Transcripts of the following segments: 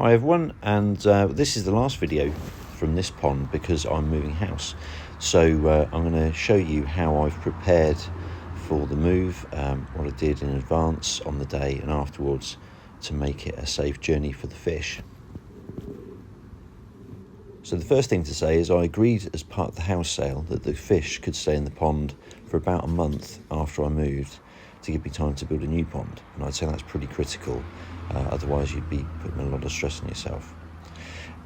Hi everyone, and this is the last video from this pond because I'm moving house. So I'm going to show you how I've prepared for the move, what I did in advance on the day and afterwards to make it a safe journey for the fish. So the first thing to say is I agreed as part of the house sale that the fish could stay in the pond for about a month after I moved to give me time to build a new pond, and I'd say that's pretty critical, otherwise you'd be putting a lot of stress on yourself.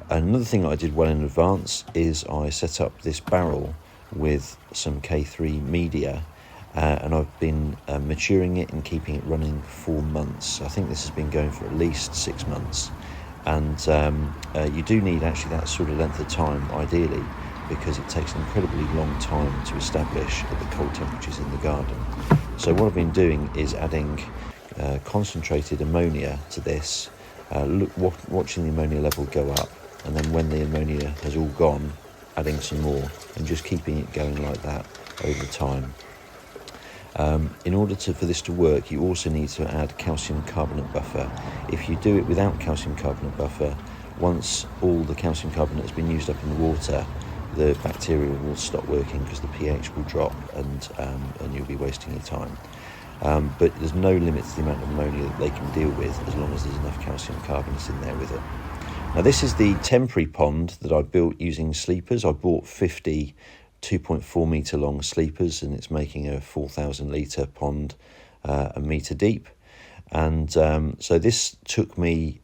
Another thing that I did well in advance is I set up this barrel with some K3 media, and I've been maturing it and keeping it running for months. I think this has been going for at least 6 months, and you do need actually that sort of length of time ideally, because it takes an incredibly long time to establish at the cold temperatures in the garden. So what I've been doing is adding concentrated ammonia to this, watching the ammonia level go up, and then when the ammonia has all gone, adding some more and just keeping it going like that over time. In order for this to work, you also need to add calcium carbonate buffer. If you do it without calcium carbonate buffer, once all the calcium carbonate has been used up in the water, the bacteria will stop working because the pH will drop, and you'll be wasting your time. But there's no limit to the amount of ammonia that they can deal with as long as there's enough calcium carbonates in there with it. Now this is the temporary pond that I built using sleepers. I bought 50 2.4 metre long sleepers, and it's making a 4,000 litre pond, a metre deep. And so this took me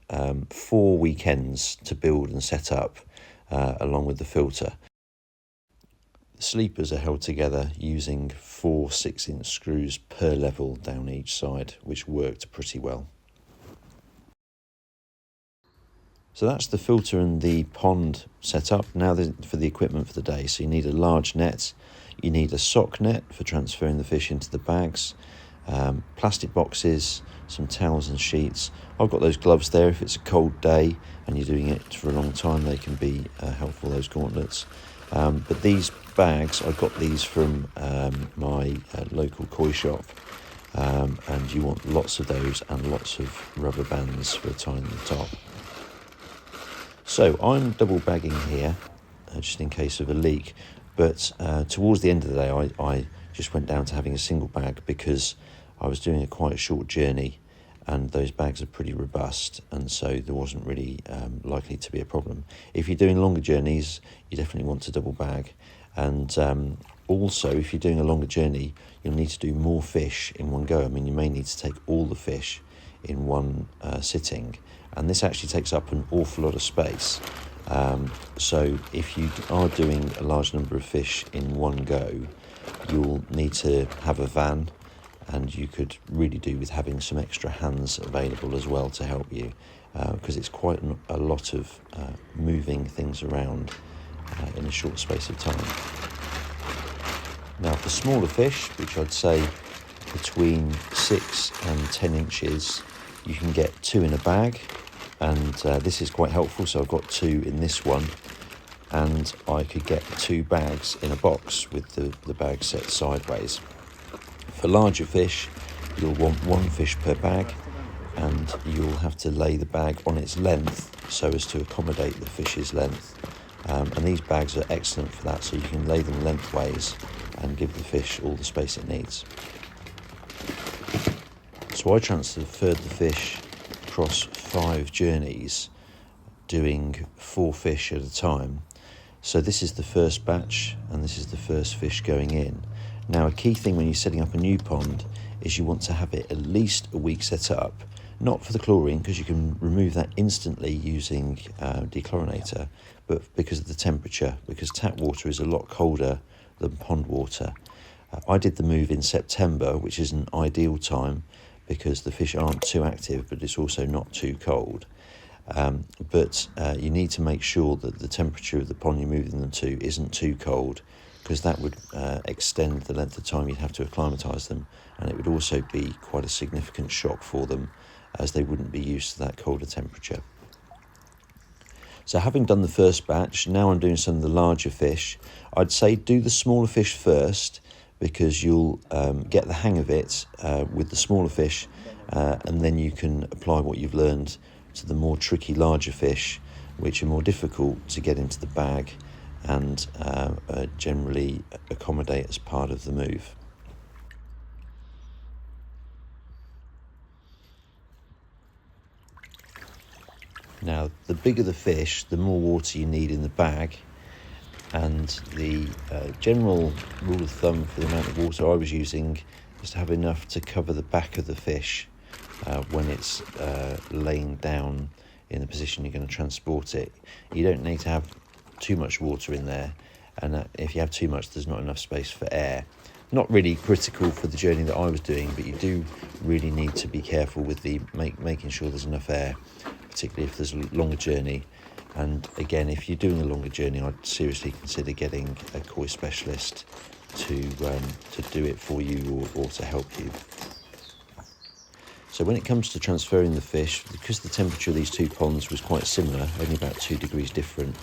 4 weekends to build and set up, along with the filter. The sleepers are held together using 4 6-inch screws per level down each side, which worked pretty well. So that's the filter and the pond set up. Now for the equipment for the day. So you need a large net, you need a sock net for transferring the fish into the bags, plastic boxes, some towels and sheets. I've got those gloves there. If it's a cold day and you're doing it for a long time, they can be helpful, those gauntlets. But these bags, I got these from my local koi shop, and you want lots of those and lots of rubber bands for tying the top. So I'm double bagging here, just in case of a leak, but towards the end of the day I just went down to having a single bag because I was doing a quite short journey and those bags are pretty robust, and so there wasn't really likely to be a problem. If you're doing longer journeys, you definitely want to double bag, and also if you're doing a longer journey, you'll need to do more fish in one go. I mean, you may need to take all the fish in one sitting, and this actually takes up an awful lot of space. So if you are doing a large number of fish in one go, you'll need to have a van, and you could really do with having some extra hands available as well to help you, because it's quite a lot of moving things around in a short space of time. Now for smaller fish, which I'd say between 6 and 10 inches, you can get 2 in a bag, and this is quite helpful. So I've got 2 in this one, and I could get 2 bags in a box with the bag set sideways. For larger fish, you'll want 1 fish per bag, and you'll have to lay the bag on its length so as to accommodate the fish's length. And these bags are excellent for that, so you can lay them lengthways and give the fish all the space it needs. So I transferred the fish across 5 journeys, doing 4 fish at a time. So this is the first batch, and this is the first fish going in. Now a key thing when you're setting up a new pond is you want to have it at least a week set up, not for the chlorine, because you can remove that instantly using dechlorinator, but because of the temperature, because tap water is a lot colder than pond water. I did the move in September, which is an ideal time because the fish aren't too active, but it's also not too cold. But you need to make sure that the temperature of the pond you're moving them to isn't too cold, because that would extend the length of time you'd have to acclimatise them, and it would also be quite a significant shock for them, as they wouldn't be used to that colder temperature. So having done the first batch, now I'm doing some of the larger fish. I'd say do the smaller fish first, because you'll get the hang of it with the smaller fish, and then you can apply what you've learned to the more tricky larger fish, which are more difficult to get into the bag and generally accommodate as part of the move. Now, the bigger the fish, the more water you need in the bag, and the general rule of thumb for the amount of water I was using is to have enough to cover the back of the fish when it's laying down in the position you're going to transport it. You don't need to have too much water in there, and if you have too much, there's not enough space for air. Not really critical for the journey that I was doing, but you do really need to be careful with making sure there's enough air, particularly if there's a longer journey. And again, if you're doing a longer journey, I'd seriously consider getting a koi specialist to do it for you or to help you. So when it comes to transferring the fish, because the temperature of these two ponds was quite similar, only about 2 degrees different,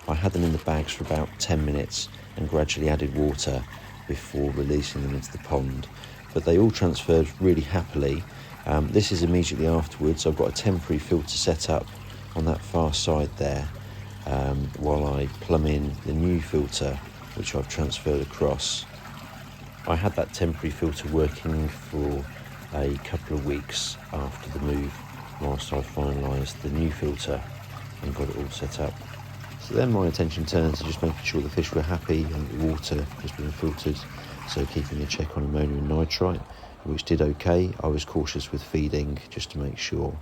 I had them in the bags for about 10 minutes and gradually added water before releasing them into the pond. But they all transferred really happily. This is immediately afterwards. I've got a temporary filter set up on that far side there while I plumb in the new filter, which I've transferred across. I had that temporary filter working for a couple of weeks after the move whilst I finalised the new filter and got it all set up. So then my attention turned to just making sure the fish were happy and the water has been filtered, so keeping a check on ammonia and nitrite, which did okay. I was cautious with feeding just to make sure.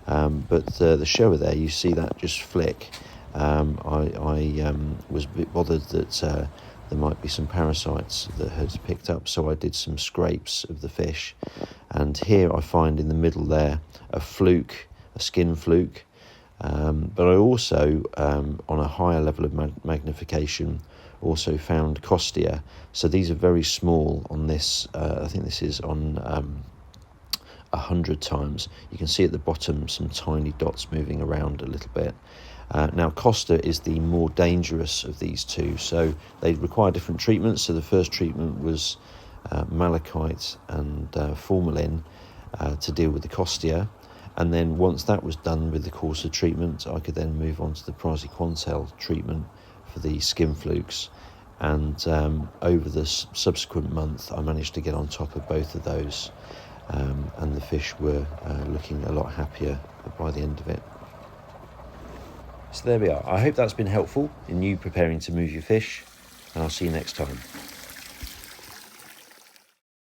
But the shower there, you see that just flick. I was a bit bothered that there might be some parasites that had picked up, so I did some scrapes of the fish. And here I find in the middle there a fluke, a skin fluke. But I also, on a higher level of magnification, also found Costia. So these are very small on this. I think this is on 100 times. You can see at the bottom some tiny dots moving around a little bit. Now, Costa is the more dangerous of these two, so they require different treatments. So the first treatment was malachite and formalin to deal with the Costia. And then once that was done with the course of treatment, I could then move on to the praziquantel treatment for the skin flukes. And over the subsequent month, I managed to get on top of both of those. And the fish were looking a lot happier by the end of it. So there we are. I hope that's been helpful in you preparing to move your fish, and I'll see you next time.